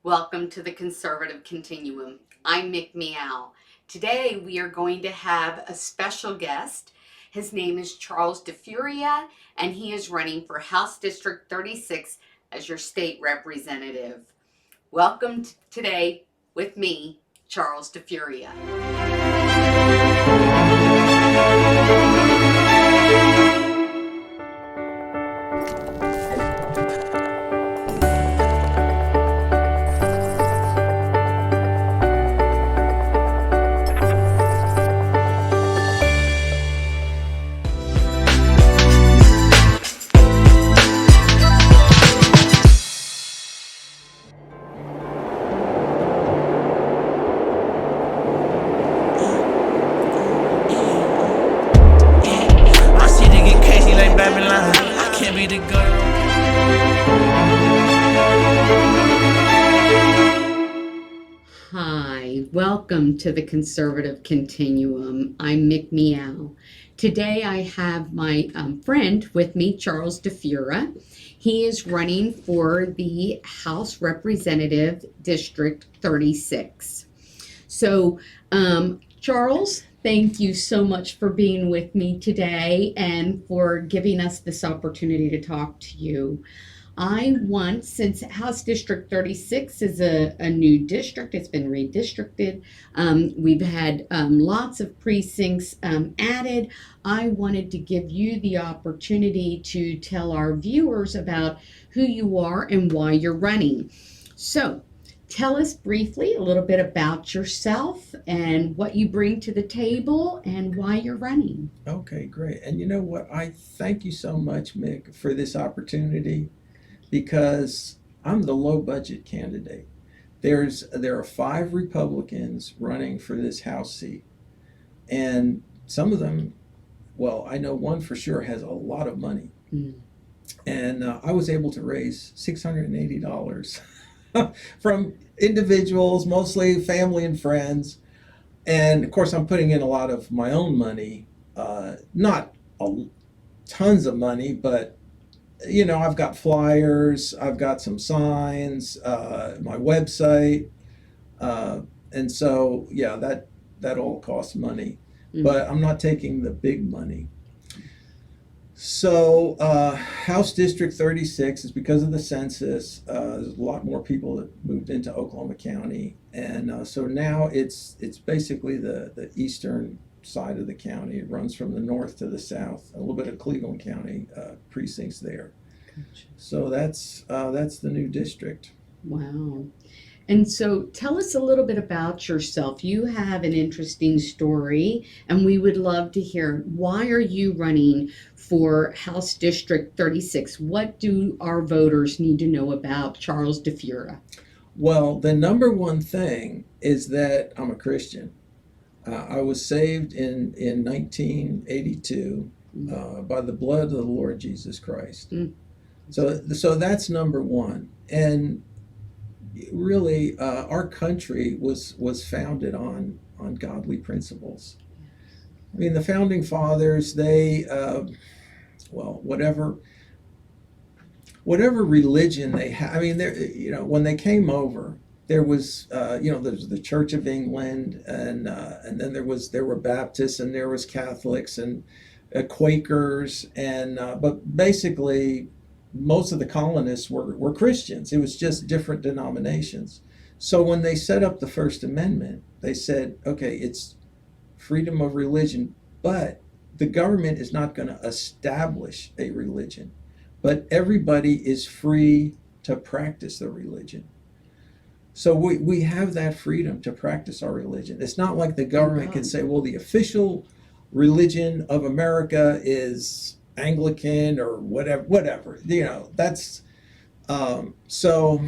Welcome to the Conservative Continuum. I'm Meow. Today we are going to have a special guest. His name is Charles Furia, and he is running for House District 36 as your state representative. Welcome today with me, Charles Furia. Hi, welcome to the Conservative Continuum. I'm Meow. Today I have my friend with me, Charles Furia. He is running for the House Representative District 36. So, Charles, thank you so much for being with me today and for giving us this opportunity to talk to you. Since House District 36 is a new district, it's been redistricted. We've had lots of precincts added. I wanted to give you the opportunity to tell our viewers about who you are and why you're running. So, tell us briefly a little bit about yourself and what you bring to the table and why you're running. Okay, great. And you know what? I thank you so much, Mick, for this opportunity because I'm the low budget candidate. There are 5 Republicans running for this House seat, and some of them, well, I know one for sure has a lot of money, and I was able to raise $680 from individuals, mostly family and friends, and of course I'm putting in a lot of my own money, not tons of money, but I've got flyers, I've got some signs, my website, and so yeah, that all costs money, but I'm not taking the big money. So House District 36 is because of the census. There's a lot more people that moved into Oklahoma County, and so now it's basically the eastern side of the county. It runs from the north to the south, a little bit of Cleveland County precincts there. Gotcha. So that's the new district. Wow. And so tell us a little bit about yourself. You have an interesting story, and we would love to hear. Why are you running for House District 36? What do our voters need to know about Charles Furia? Well, the number one thing is that I'm a Christian. I was saved in 1982 by the blood of the Lord Jesus Christ. So that's number one. And really, our country was founded on godly principles. I mean, the founding fathers, they whatever religion they had. I mean, when they came over, there was there's the Church of England, and then there were Baptists, and there was Catholics and Quakers, and but basically most of the colonists were Christians. It was just different denominations. So when they set up the First Amendment, they said, okay, it's freedom of religion, but the government is not going to establish a religion, but everybody is free to practice their religion. So we have that freedom to practice our religion. It's not like the government can say, well, the official religion of America is Anglican or whatever. That's so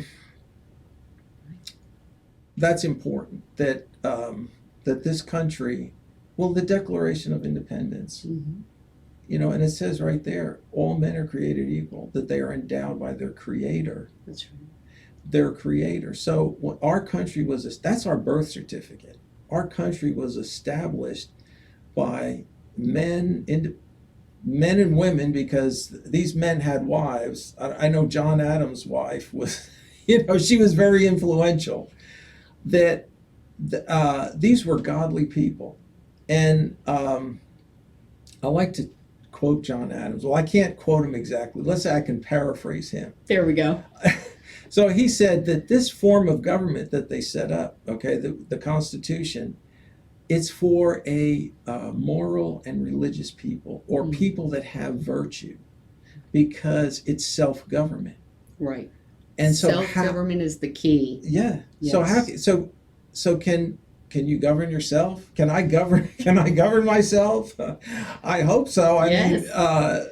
that's important that that this country, well, the Declaration of Independence, and it says right there, all men are created equal, that they are endowed by their Creator. That's right. Their Creator. So what our country that's our birth certificate. Our country was established by men and women, because these men had wives. I know John Adams' wife was She was very influential. That these were godly people. And I like to quote John Adams. Well, I can't quote him exactly. Let's say I can paraphrase him. There we go. So he said that this form of government that they set up, okay, the Constitution, it's for a moral and religious people, or people that have virtue, because it's self-government. Right. And so self-government is the key. Yeah. Yes. So can you govern yourself? Can I govern? Can I govern myself? I hope so. I Yes. mean,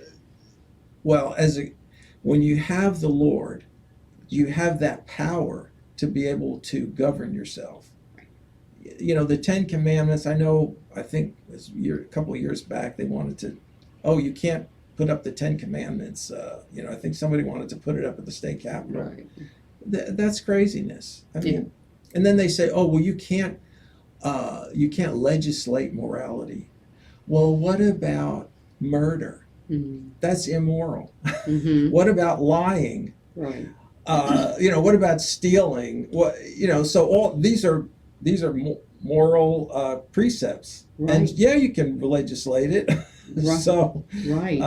well, when you have the Lord, you have that power to be able to govern yourself. The Ten Commandments. I think it was a couple of years back, they wanted to. Oh, you can't put up the Ten Commandments. I think somebody wanted to put it up at the state capitol. Right. That's craziness. I mean, and then they say, oh, well, you can't legislate morality. Well, what about murder? Mm-hmm. That's immoral. Mm-hmm. What about lying? Right. What about stealing? So all these are moral precepts, Right. and you can legislate it. Right. So right.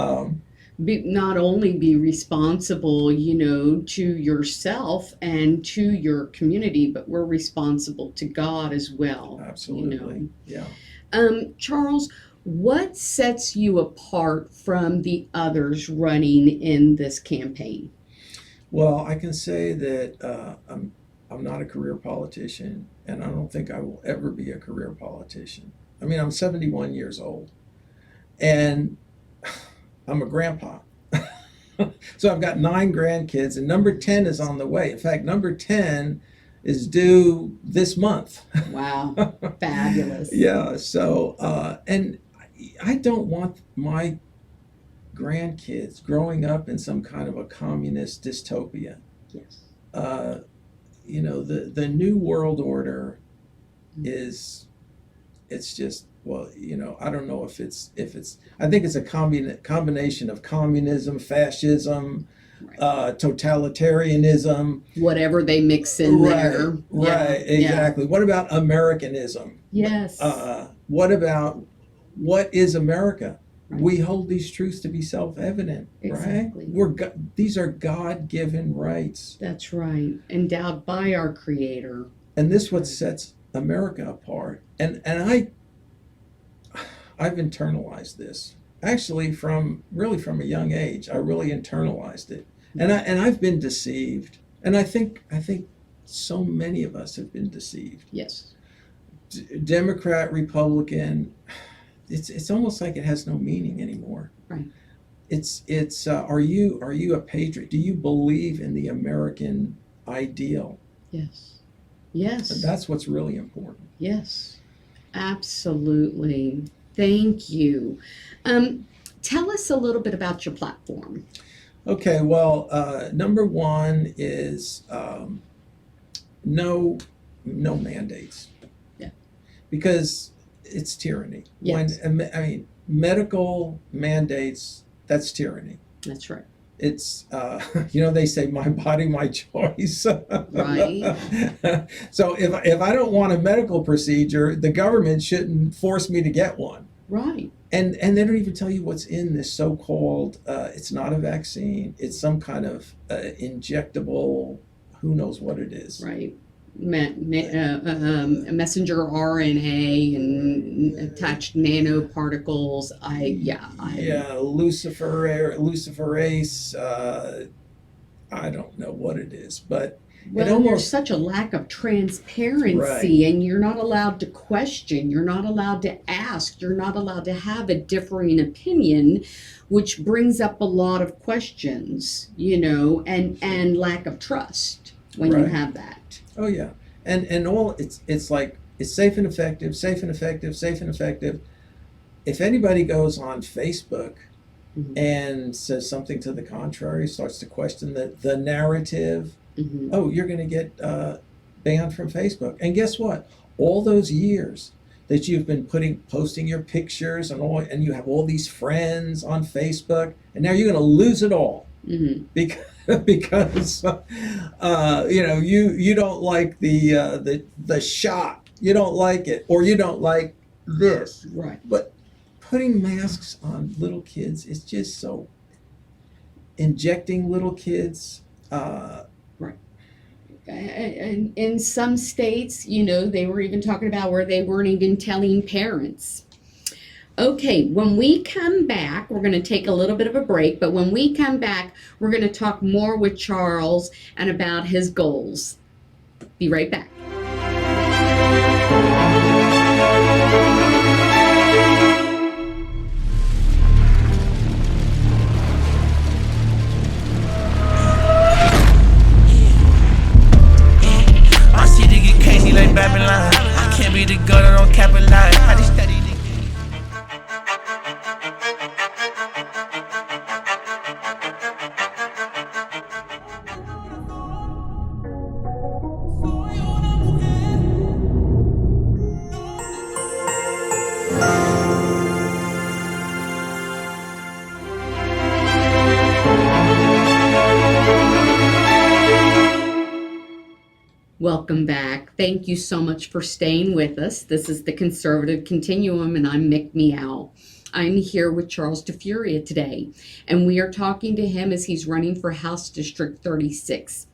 Not only be responsible, to yourself and to your community, but we're responsible to God as well. Absolutely. Yeah. Charles, what sets you apart from the others running in this campaign? Well, I can say that I'm not a career politician, and I don't think I will ever be a career politician. I mean, I'm 71 years old, and I'm a grandpa. So I've got 9 grandkids, and number 10 is on the way. In fact, number 10 is due this month. Wow. Fabulous. Yeah. So, and I don't want my grandkids growing up in some kind of a communist dystopia. Yes. The new world order it's just, well, I don't know if it's I think it's a combination of communism, fascism, Right. Totalitarianism, Whatever they mix in there. Right, exactly. What about Americanism? Yes. What is America? Right. We hold these truths to be self-evident, Exactly. right? These are God-given rights. That's right. Endowed by our Creator. And this is what sets America apart. And I've internalized this. Actually, from a young age, I really internalized it. And I've been deceived. And I think so many of us have been deceived. Yes. Democrat, Republican, it's almost like it has no meaning anymore. Right. It's are you a patriot? Do you believe in the American ideal? Yes. Yes. And that's what's really important. Yes. Absolutely. Thank you. Tell us a little bit about your platform. Okay, well, number one is no mandates. Yeah. Because it's tyranny. Yes. Medical mandates, that's tyranny. That's right. It's, they say, my body, my choice. Right. So if I don't want a medical procedure, the government shouldn't force me to get one. Right. And they don't even tell you what's in this so-called, it's not a vaccine, it's some kind of injectable, who knows what it is. Right. Messenger RNA and attached nanoparticles. Luciferase. I don't know what it is, but there's such a lack of transparency, Right. and you're not allowed to question. You're not allowed to ask. You're not allowed to have a differing opinion, which brings up a lot of questions, and lack of trust when you Right. have that. Oh yeah, and all it's like it's safe and effective, safe and effective, safe and effective. If anybody goes on Facebook Mhm. and says something to the contrary, starts to question the narrative, Mhm. oh, you're going to get banned from Facebook. And guess what? All those years that you've been posting your pictures and you have all these friends on Facebook, and now you're going to lose it all Mhm. because because you don't like the shot, you don't like it, or you don't like this. Right. But putting masks on little kids is just so injecting little kids. Right. And in some states, they were even talking about where they weren't even telling parents. Okay, when we come back, we're going to take a little bit of a break, but when we come back, we're going to talk more with Charles and about his goals. Be right back. My city get crazy like Babylon. I can't be the girl that don't capitalize. How they study the Welcome back. Thank you so much for staying with us. This is the Conservative Continuum, and I'm Meow. I'm here with Charles DeFuria today, and we are talking to him as he's running for House District 36.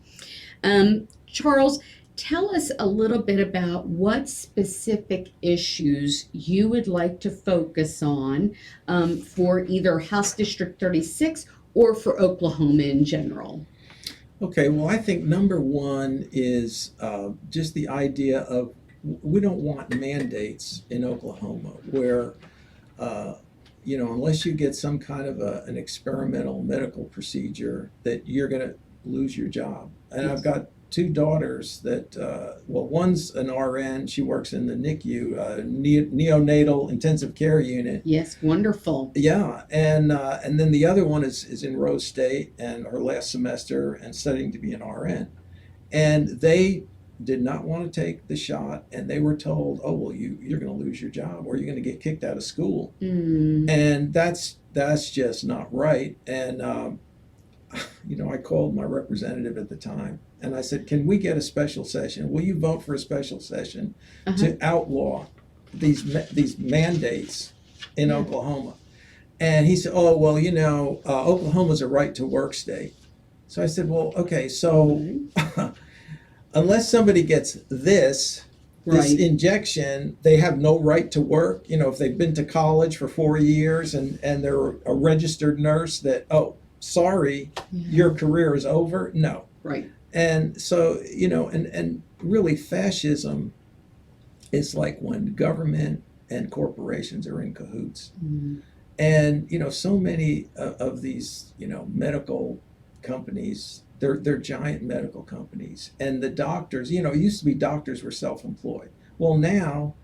Charles, tell us a little bit about what specific issues you would like to focus on for either House District 36 or for Oklahoma in general. Okay, well, I think number one is just the idea of we don't want mandates in Oklahoma where, unless you get some kind of an experimental medical procedure, that you're going to lose your job. And I've got two daughters that, one's an RN. She works in the NICU, neonatal intensive care unit. Yes, wonderful. Yeah, and then the other one is in Rose State and her last semester and studying to be an RN. And they did not want to take the shot, and they were told, "Oh, well, you're going to lose your job, or you're going to get kicked out of school." And that's just not right. And I called my representative at the time, and I said, "Can we get a special session? Will you vote for a special session to outlaw these mandates in Oklahoma?" And he said, "Oh, well, Oklahoma's a right to work state." So I said, "Well, okay, so unless somebody gets this Right. injection, they have no right to work. If they've been to college for 4 years and they're a registered nurse, that, oh, sorry, your career is over." No. Right. And so, and really fascism is like when government and corporations are in cahoots. And, so many of these, medical companies, they're giant medical companies. And the doctors, it used to be doctors were self-employed. Well, now,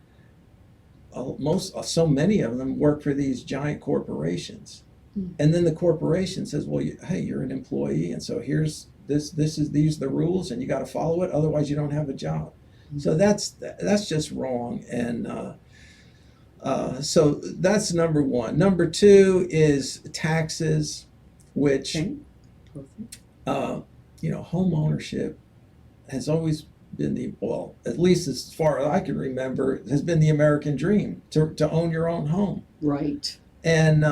so many of them work for these giant corporations. And then the corporation says, "Well, hey, you're an employee, and so here's these are the rules, and you got to follow it. Otherwise, you don't have a job." So that's just wrong. And so that's number one. Number two is taxes, which home ownership has always been at least as far as I can remember, has been the American dream to own your own home. Right. And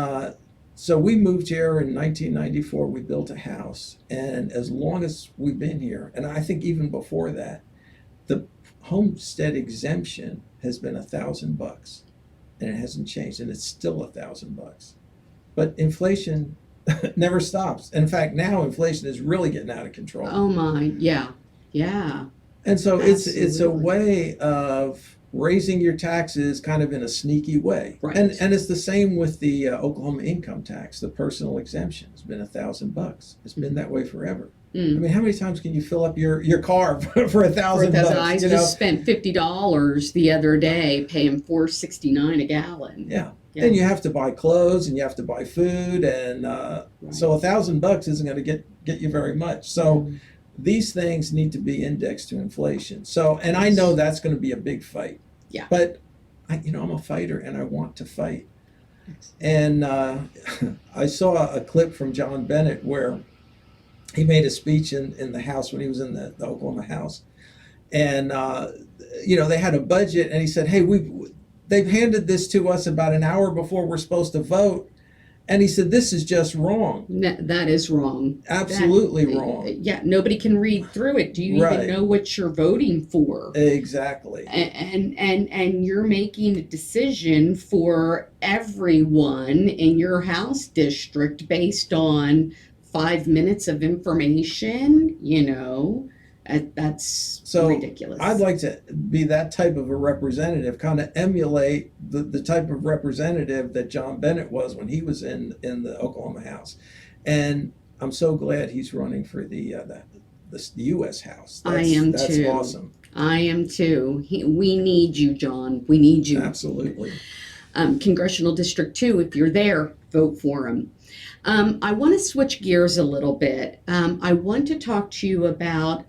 so we moved here in 1994. We built a house, and as long as we've been here, and I think even before that, the homestead exemption has been $1,000, and it hasn't changed, and it's still $1,000. But inflation never stops. In fact, now inflation is really getting out of control. Oh my, yeah. And so it's a Absolutely. way of raising your taxes kind of in a sneaky way. Right. And it's the same with the Oklahoma income tax. The personal exemption has been $1,000. It's been that way forever. I mean, how many times can you fill up your car for $1,000? I just spent $50 the other day paying $4.69 a gallon. Yeah. And you have to buy clothes and you have to buy food, and so $1,000 isn't going to get you very much. So these things need to be indexed to inflation. So, and I know that's going to be a big fight. Yeah. But I'm a fighter and I want to fight. And I saw a clip from John Bennett where he made a speech in the House when he was in the Oklahoma House, and they had a budget, and he said, "Hey, they've handed this to us about an hour before we're supposed to vote," and he said, "This is just wrong, That is wrong. absolutely wrong." Yeah, nobody can read through it. Do you Right. even know what you're voting for? Exactly. And you're making a decision for everyone in your house district based on 5 minutes of information. That's So ridiculous. I'd like to be that type of a representative, kind of emulate the type of representative that John Bennett was when he was in the Oklahoma House, and I'm so glad he's running for the U.S. House. I am that's too. awesome. I am too. We need you, John. We need you. Absolutely. Congressional District 2, if you're there, vote for him. I want to switch gears a little bit. I want to talk to you about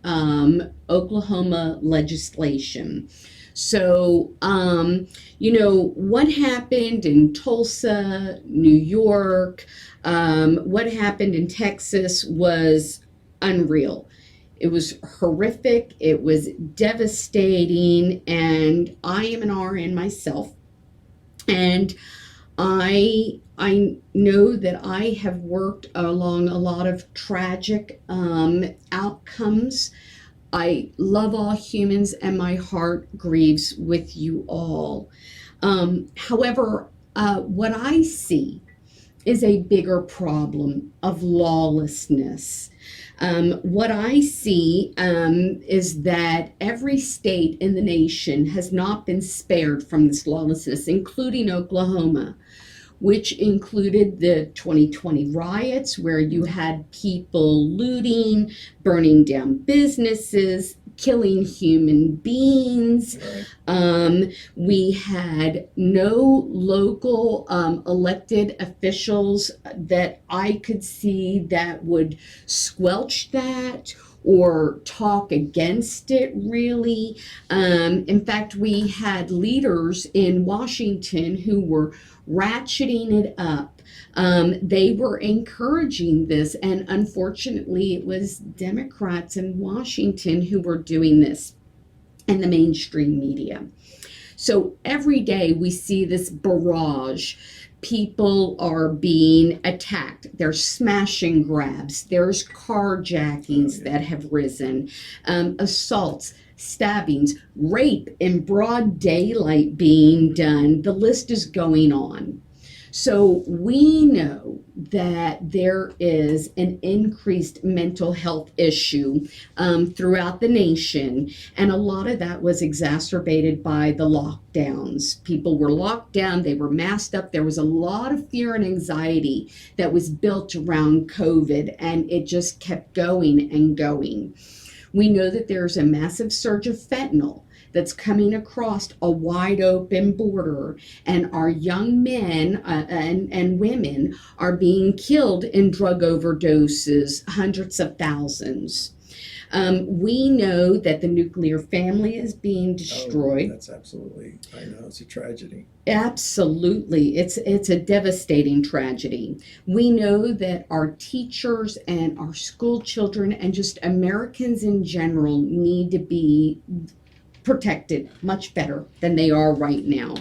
Oklahoma legislation. So, what happened in Tulsa, New York, what happened in Texas was unreal. It was horrific. It was devastating. And I am an RN myself. And I know that I have worked along a lot of tragic outcomes. I love all humans, and my heart grieves with you all. However, what I see is a bigger problem of lawlessness. What I see is that every state in the nation has not been spared from this lawlessness, including Oklahoma, which included the 2020 riots, where you had people looting, burning down businesses, killing human beings. Right. We had no local elected officials that I could see that would squelch that or talk against it, really. In fact, we had leaders in Washington who were ratcheting it up. They were encouraging this, and unfortunately, it was Democrats in Washington who were doing this in the mainstream media. So every day we see this barrage. People are being attacked. There's smash and grabs. There's carjackings that have risen, assaults, stabbings, rape in broad daylight being done. The list is going on. So we know that there is an increased mental health issue throughout the nation, and a lot of that was exacerbated by the lockdowns. People were locked down, they were masked up. There was a lot of fear and anxiety that was built around COVID, and it just kept going and going. We know that there's a massive surge of fentanyl that's coming across a wide open border, and our young men and women are being killed in drug overdoses, hundreds of thousands. We know that the nuclear family is being destroyed. Oh, that's absolutely, I know, it's a tragedy. Absolutely. It's a devastating tragedy. We know that our teachers and our school children and just Americans in general need to be protected much better than they are right now.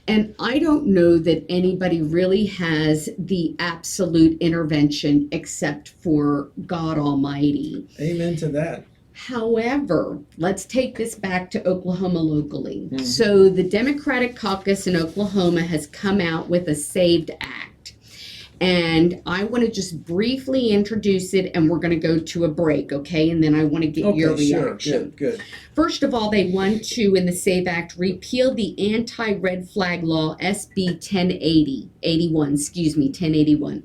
And I don't know that anybody really has the absolute intervention except for God Almighty. Amen to that. However, let's take this back to Oklahoma locally. Mm-hmm. So the Democratic caucus in Oklahoma has come out with a SAVED Act. And I want to just briefly introduce it, and we're going to go to a break, okay? And then I want to get your reaction. Sure. Good. First of all, they want to, in the SAVE Act, repeal the anti-red flag law, SB 1081.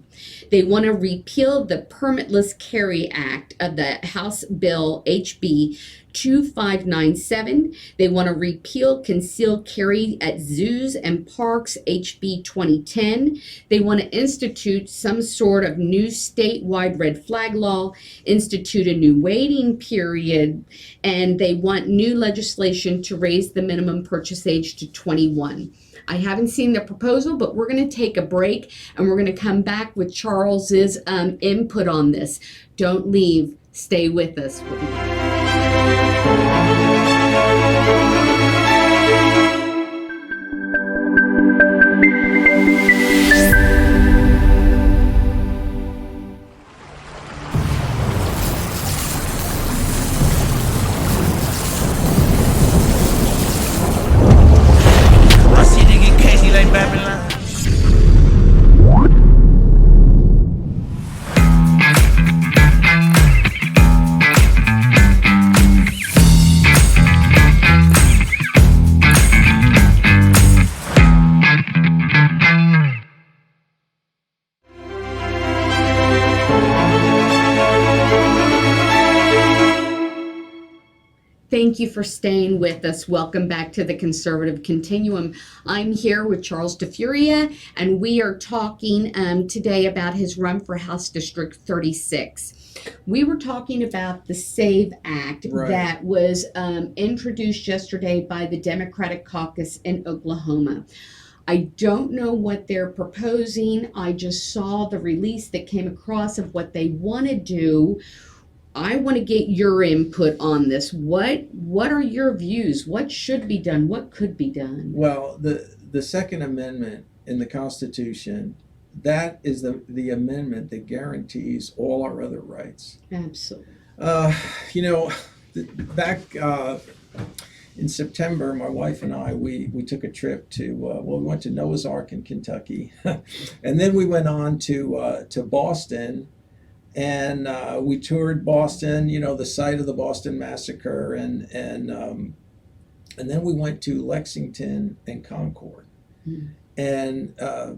They want to repeal the Permitless Carry Act of the House Bill HB 2597. They want to repeal concealed carry at zoos and parks, HB 2010. They want to institute some sort of new statewide red flag law, institute a new waiting period, and they want new legislation to raise the minimum purchase age to 21. I haven't seen the proposal, but we're going to take a break, and we're going to come back with with Charles's input on this. Don't leave. Stay with us. We'll be back. I see they get crazy like Babylon. Thank you for staying with us. Welcome back to the Conservative Continuum. I'm here with Charles DeFuria, and we are talking today about his run for House District 36. We were talking about the SAVE Act Right. that was introduced yesterday by the Democratic caucus in Oklahoma. I don't know what they're proposing. I just saw the release that came across of what they want to do. I want to get your input on this. What are your views? What should be done? What could be done? Well, the Second Amendment in the Constitution, that is the amendment that guarantees all our other rights. Absolutely. You know, back in September, my wife and I, we took a trip to, we went to Noah's Ark in Kentucky. And then we went on to Boston. And we toured Boston, you know, the site of the Boston Massacre, and then we went to Lexington and Concord. And I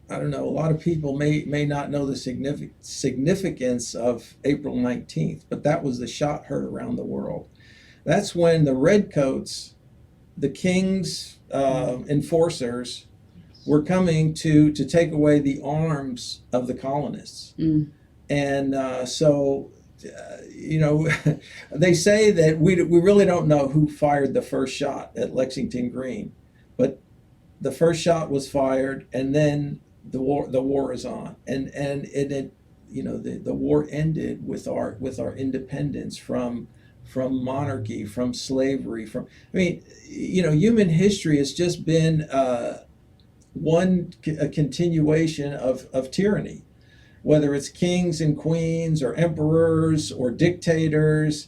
don't know, a lot of people may not know the significance of April 19th, but that was the shot heard around the world. That's when the Redcoats, the King's enforcers, were coming to take away the arms of the colonists. And you know, they say that we really don't know who fired the first shot at Lexington Green, but the first shot was fired, and then the war is on, and it you know, the war ended with our independence from monarchy, from slavery, from, I mean, you know, human history has just been a continuation of tyranny. Whether it's kings and queens or emperors or dictators.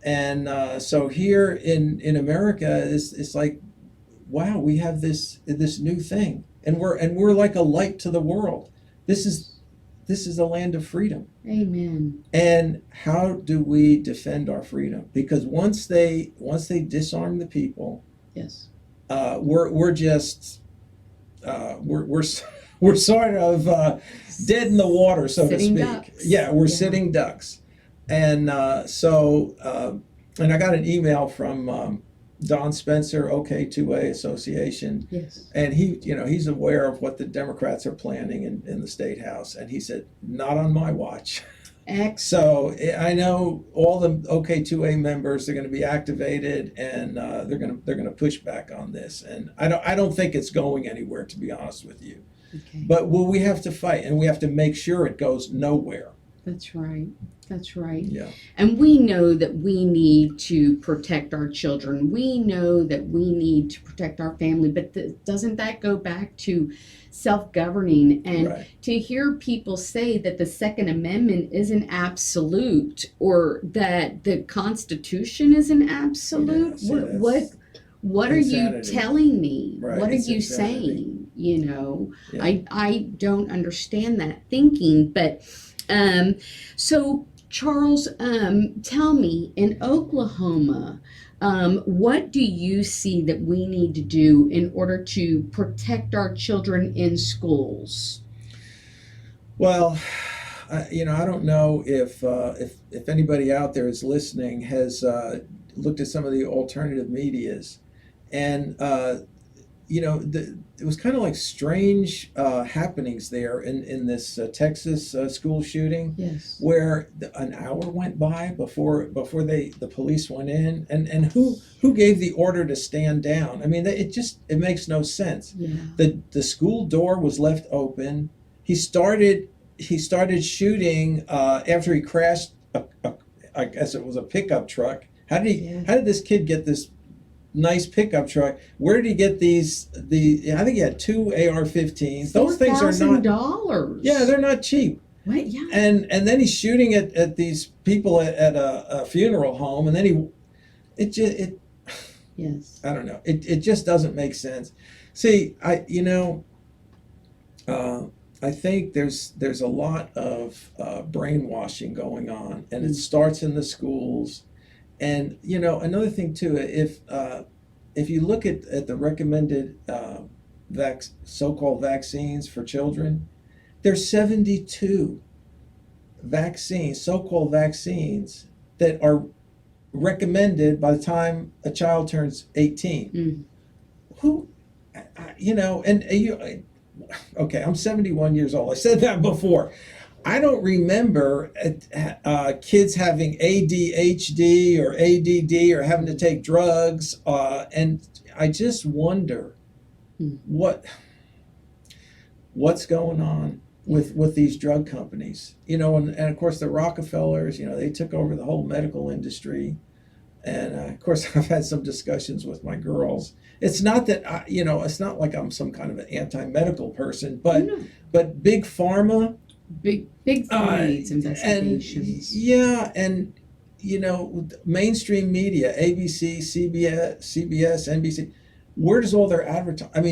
And so here in America, it's like, wow, we have this new thing, and we're like a light to the world. This is a land of freedom. Amen. And how do we defend our freedom? Because once they disarm the people, Yes. we're just we're sort of dead in the water, so Sitting to speak. ducks. Yeah, we're Yeah. sitting ducks. And and I got an email from Don Spencer, OTUmedia Association, Yes. and he, you know, he's aware of what the Democrats are planning in the State House, and he said, not on my watch. Excellent. So I know all the OTUmedia members are going to be activated, and they're going to push back on this. And I don't think it's going anywhere, to be honest with you. Okay. But we have to fight, and we have to make sure it goes nowhere. That's right. That's right. Yeah. And we know that we need to protect our children. We know that we need to protect our family. But doesn't that go back to self-governing? And Right. to hear people say that the Second Amendment isn't absolute, or that the Constitution isn't absolute, Yes, yes. what are you Insanity. telling me? Right, What are it's you insanity. saying? You know, Yeah. I don't understand that thinking. But so Charles, tell me, in Oklahoma, what do you see that we need to do in order to protect our children in schools? Well, you know, I don't know if anybody out there is listening has looked at some of the alternative medias, and you know, it was kind of like strange happenings there in this Texas school shooting, Yes. where an hour went by before the police went in, and who gave the order to stand down? I mean, it makes no sense. Yeah. The school door was left open. He started he started shooting after he crashed. I guess it was a pickup truck. How did he? Yeah. How did this kid get this nice pickup truck? Where did he get these? I think he had two AR-15s. Those things are not. $4,000. Yeah, they're not cheap. What? Yeah. And then he's shooting at these people at a funeral home, and then Yes. I don't know. It just doesn't make sense. See, I think there's a lot of brainwashing going on, and it starts in the schools. And another thing too, if you look at the recommended so-called vaccines for children, there's 72 vaccines, so-called vaccines, that are recommended by the time a child turns 18. Who, okay, I'm 71 years old. I said that before. I don't remember kids having ADHD or ADD or having to take drugs, and I just wonder what's going on with these drug companies, and of course the Rockefellers, they took over the whole medical industry, and of course I've had some discussions with my girls. It's not that it's not like I'm some kind of an anti-medical person, but big pharma, big needs investigations. And mainstream media, ABC, CBS, NBC. Where does all their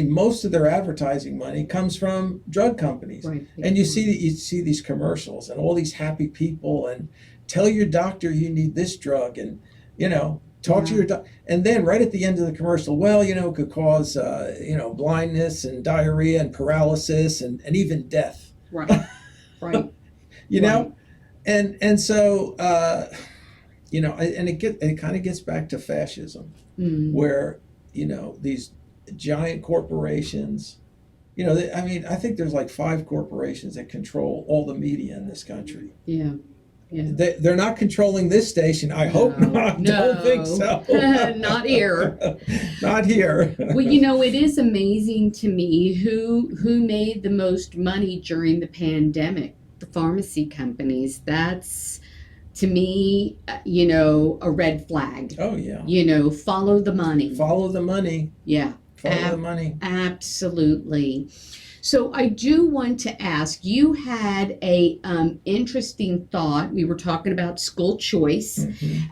most of their advertising money comes from drug companies. Right. And you see these commercials and all these happy people, and tell your doctor you need this drug, and talk to your doctor. And then right at the end of the commercial, it could cause blindness and diarrhea and paralysis and even death. Right. Right. And so and it kind of gets back to fascism, where these giant corporations, I think there's like 5 corporations that control all the media in this country. Yeah. Yeah. They're not controlling this station. I hope not. No. Don't think so. Not here. Not here. Well, it is amazing to me who made the most money during the pandemic. The pharmacy companies. That's, to me, a red flag. Oh, yeah. Follow the money. Follow the money. Yeah. Follow the money. Absolutely. So I do want to ask, you had a interesting thought. We were talking about school choice,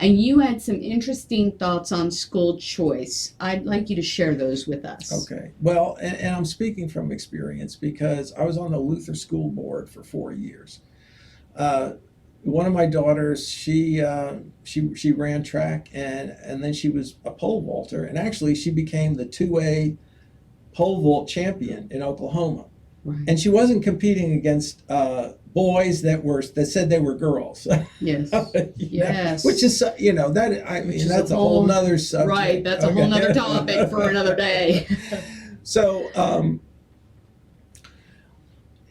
and you had some interesting thoughts on school choice. I'd like you to share those with us. Okay. Well, and I'm speaking from experience because I was on the Luther School Board for 4 years. One of my daughters, she ran track, and then she was a pole vaulter, and actually she became the 2A pole vault champion in Oklahoma. Right. And she wasn't competing against boys that said they were girls. Yes. Yes. Which is that's a whole nother subject. Right. That's a whole nother topic for another day. So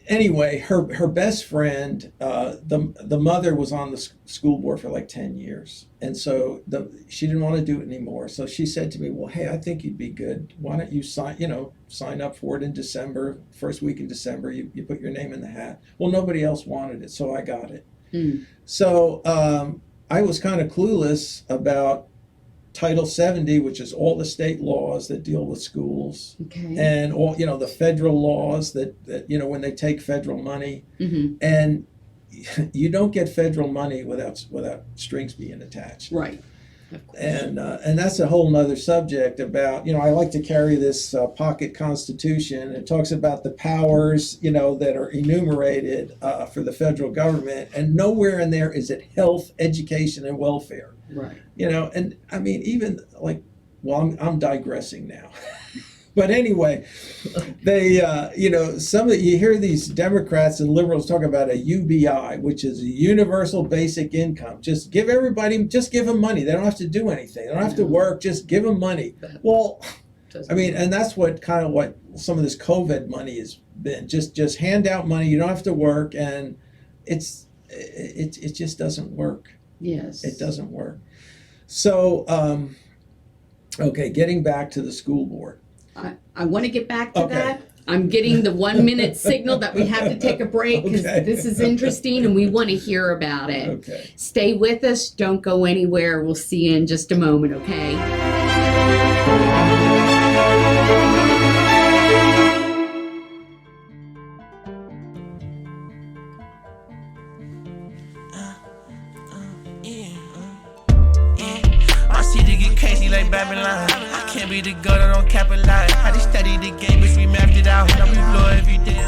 anyway, her best friend, the mother was on the school board for like 10 years. And so she didn't want to do it anymore. So she said to me, well, hey, I think you'd be good. Why don't you sign up for it in December, first week in December, you put your name in the hat. Well, nobody else wanted it, so I got it. So I was kind of clueless about Title 70, which is all the state laws that deal with schools, and all the federal laws that when they take federal money, and you don't get federal money without strings being attached. Right. Of course. And that's a whole nother subject about, I like to carry this pocket constitution. It talks about the powers, that are enumerated for the federal government, and nowhere in there is it health, education, and welfare. Right. And I mean, even like, well, I'm digressing now. But anyway, they, you hear these Democrats and liberals talk about a UBI, which is a universal basic income. Just give them money. They don't have to do anything. They don't have to work. Just give them money. Well, I mean, and that's what some of this COVID money has been. Just hand out money. You don't have to work, and it just doesn't work. Yes. It doesn't work. So, okay, getting back to the school board. I want to get back to that. I'm getting the 1 minute signal that we have to take a break because Okay. this is interesting and we want to hear about it. Okay. Stay with us. Don't go anywhere. We'll see you in just a moment, okay? My city get crazy like Babylon. I can't be the girl that don't capitalize. I just study the game, bitch, we mapped it out. Now we blow every day.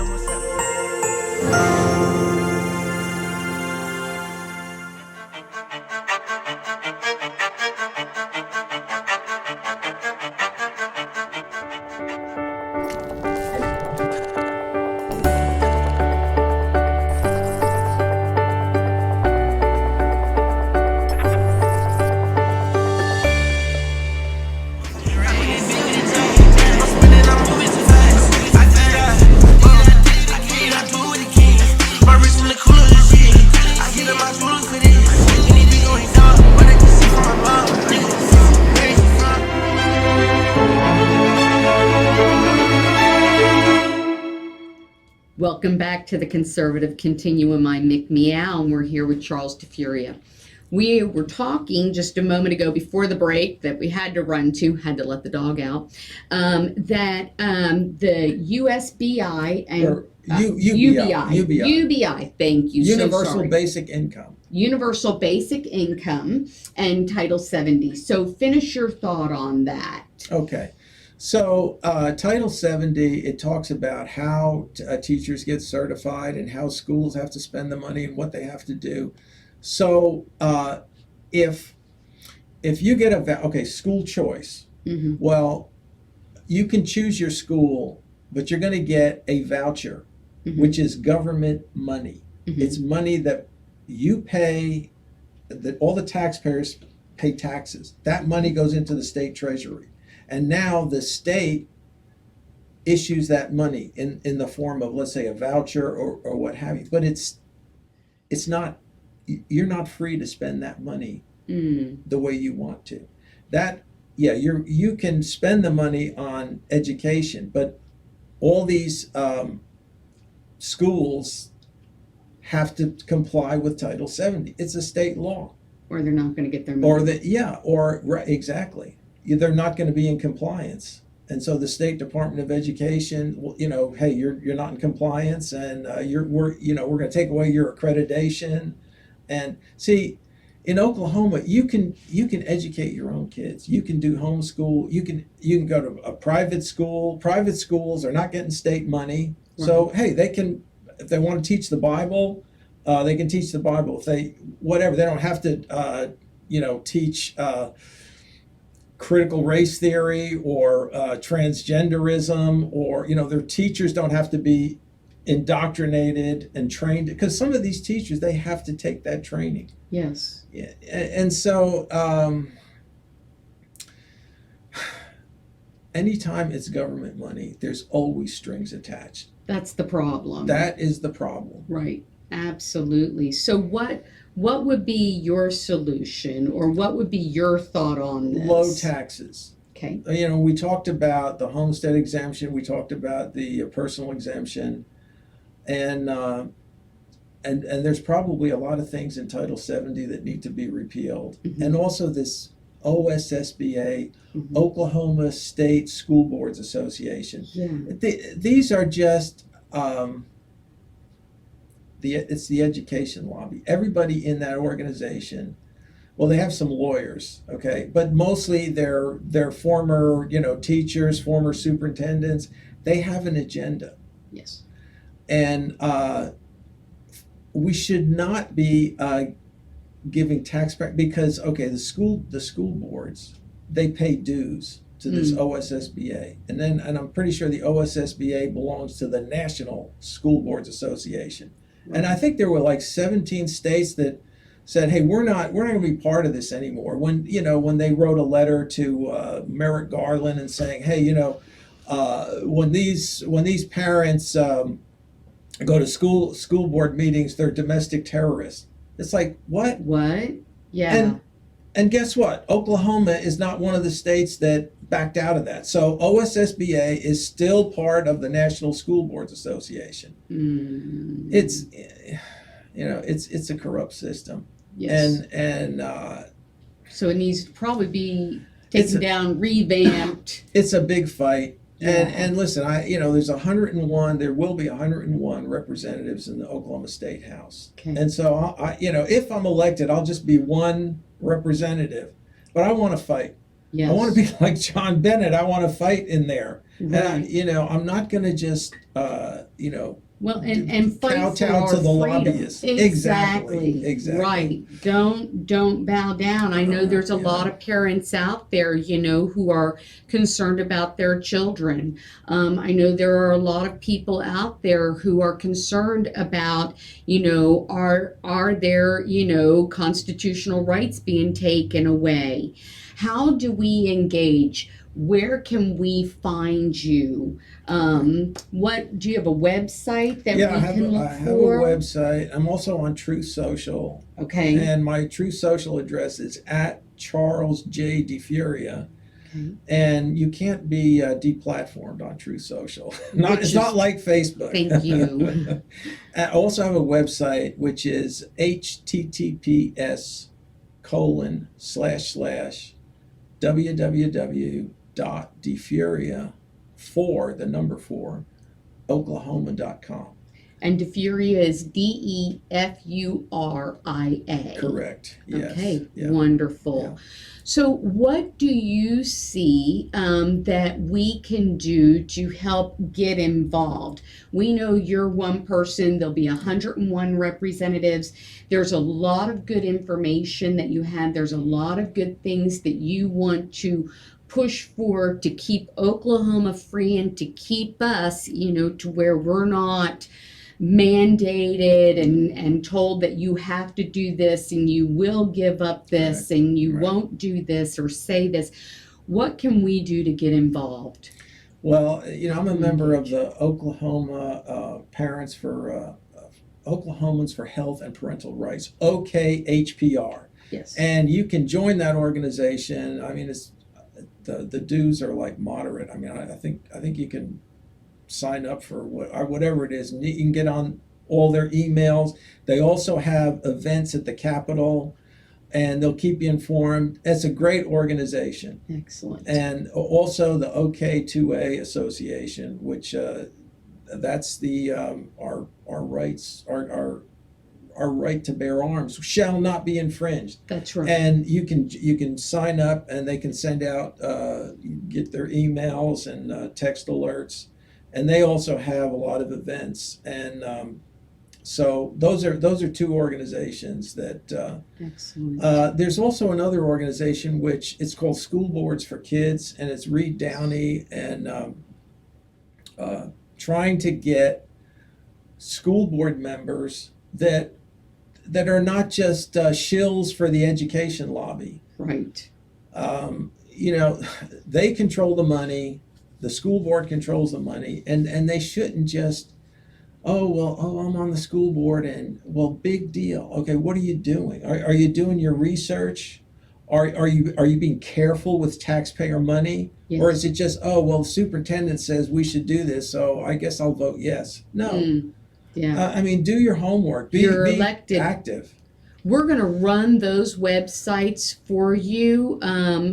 Welcome back to the Conservative Continuum. I'm Meow, and we're here with Charles Furia. We were talking just a moment ago before the break that we had to run to, had to let the dog out, that the USBI and UBI, thank you. Universal Basic Income. Universal Basic Income and Title 70. So finish your thought on that. Okay. So Title 70, it talks about how teachers get certified and how schools have to spend the money and what they have to do. So if you get school choice, Mm-hmm. well, you can choose your school, but you're going to get a voucher, Mm-hmm. which is government money. Mm-hmm. It's money that you pay, that all the taxpayers pay taxes. That money goes into the state treasury. And now the state issues that money in the form of, let's say, a voucher or what have you. But it's not, you're not free to spend that money the way you want to. You can spend the money on education, but all these schools have to comply with Title 70. It's a state law. Or they're not going to get their money. Exactly. They're not going to be in compliance, and so the State Department of Education, hey, you're not in compliance, and we're going to take away your accreditation. And see, in Oklahoma, you can educate your own kids. You can do homeschool. You can go to a private school. Private schools are not getting state money, so hey, they can, if they want to teach the Bible, they can teach the Bible. If they don't have to teach critical race theory or transgenderism, or their teachers don't have to be indoctrinated and trained, because some of these teachers, they have to take that training. Yes. Yeah. And so anytime it's government money, there's always strings attached. That's the problem. That is the problem. Right. Absolutely. So what would be your solution, or what would be your thought on this? Low taxes. Okay. We talked about the homestead exemption. We talked about the personal exemption, and there's probably a lot of things in Title 70 that need to be repealed, Mm-hmm. and also this OSSBA, Mm-hmm. Oklahoma State School Boards Association. Yeah. These are just it's the education lobby. Everybody in that organization, well, they have some lawyers, okay, but mostly they're former, teachers, former superintendents. They have an agenda. Yes. And we should not be giving taxpayer, because the school boards, they pay dues to this OSSBA, and I'm pretty sure the OSSBA belongs to the National School Boards Association. Right. And I think there were like 17 states that said, hey, we're not going to be part of this anymore. When they wrote a letter to Merrick Garland and saying, hey, when these parents go to school board meetings, they're domestic terrorists. It's like, what? Yeah. And guess what? Oklahoma is not one of the states that backed out of that. So OSSBA is still part of the National School Boards Association. It's, it's a corrupt system. Yes. And so it needs to probably be taken down, revamped. It's a big fight. Yeah. And listen, there's 101. There will be 101 representatives in the Oklahoma State House. Okay. And so if I'm elected, I'll just be one representative. But I want to fight. Yes. I want to be like John Bennett. I want to fight in there. Right. And I'm not going to just well, and fight kowtow for to the our lobbyists. freedom. Exactly. Right. Don't bow down. I know there's a lot of parents out there, who are concerned about their children. I know there are a lot of people out there who are concerned about, are their, constitutional rights being taken away? How do we engage? Where can we find you? What do you have a website that we can look for? I have a website. I'm also on Truth Social. Okay. And my Truth Social address is at Charles J. DeFuria. Okay. And you can't be deplatformed on Truth Social. It's not like Facebook. Thank you. I also have a website which is https://www.defuria4 Oklahoma.com. And DeFuria is DEFURIA. Correct. Yes. Okay. Yeah. Wonderful. Yeah. So what do you see that we can do to help get involved? We know you're one person. There'll be 101 representatives. There's a lot of good information that you have. There's a lot of good things that you want to push for to keep Oklahoma free and to keep us, to where we're not mandated and told that you have to do this and you will give up this and you won't do this or say this. What can we do to get involved? Well, I'm a member of the Oklahoma Parents for Oklahomans for Health and Parental Rights, OKHPR. Yes. And you can join that organization. I mean, it's the dues are like moderate. I mean, I think you can sign up for whatever it is, and you can get on all their emails. They also have events at the Capitol, and they'll keep you informed. It's a great organization. Excellent. And also the OK2A Association, which that's the our rights, our right to bear arms shall not be infringed. That's right. And you can sign up, and they can send out get their emails and text alerts. And they also have a lot of events, and so those are two organizations that. Excellent. There's also another organization which it's called School Boards for Kids, and it's Reed Downey and trying to get school board members that are not just shills for the education lobby. Right. They control the money. The school board controls the money, and they shouldn't just, I'm on the school board, and big deal. Okay, what are you doing? Are you doing your research? Are you being careful with taxpayer money? Yes. Or is it just, the superintendent says we should do this, so I guess I'll vote yes? No. Yeah. Do your homework. You're elected. Active. We're going to run those websites for you.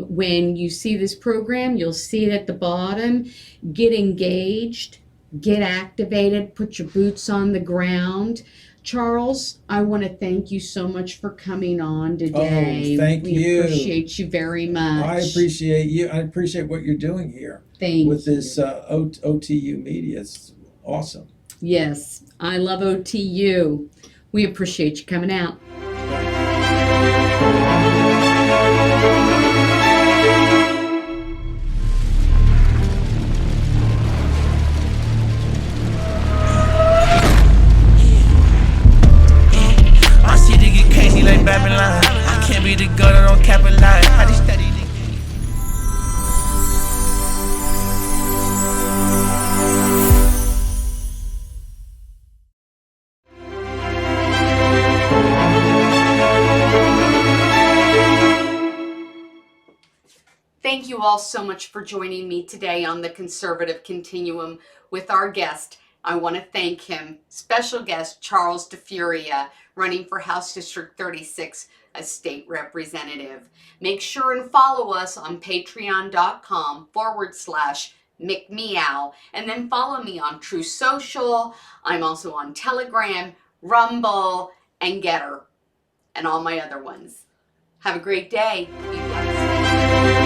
When you see this program, you'll see it at the bottom. Get engaged, get activated, put your boots on the ground. Charles, I want to thank you so much for coming on today. Oh, thank you. We appreciate you very much. I appreciate you. I appreciate what you're doing here. Thank you. With this OTUmedia. It's awesome. Yes, I love OTU. We appreciate you coming out. My city get crazy like Babylon. Can't be the girl that don't capitalize. I just study the game. all so much for joining me today on the Conservative Continuum with our guest. I want to thank him, special guest Charles DeFuria, running for House District 36 as state representative. Make sure and follow us on patreon.com/McMeow, and then follow me on True Social. I'm also on Telegram, Rumble, and Getter, and all my other ones. Have a great day. Be blessed.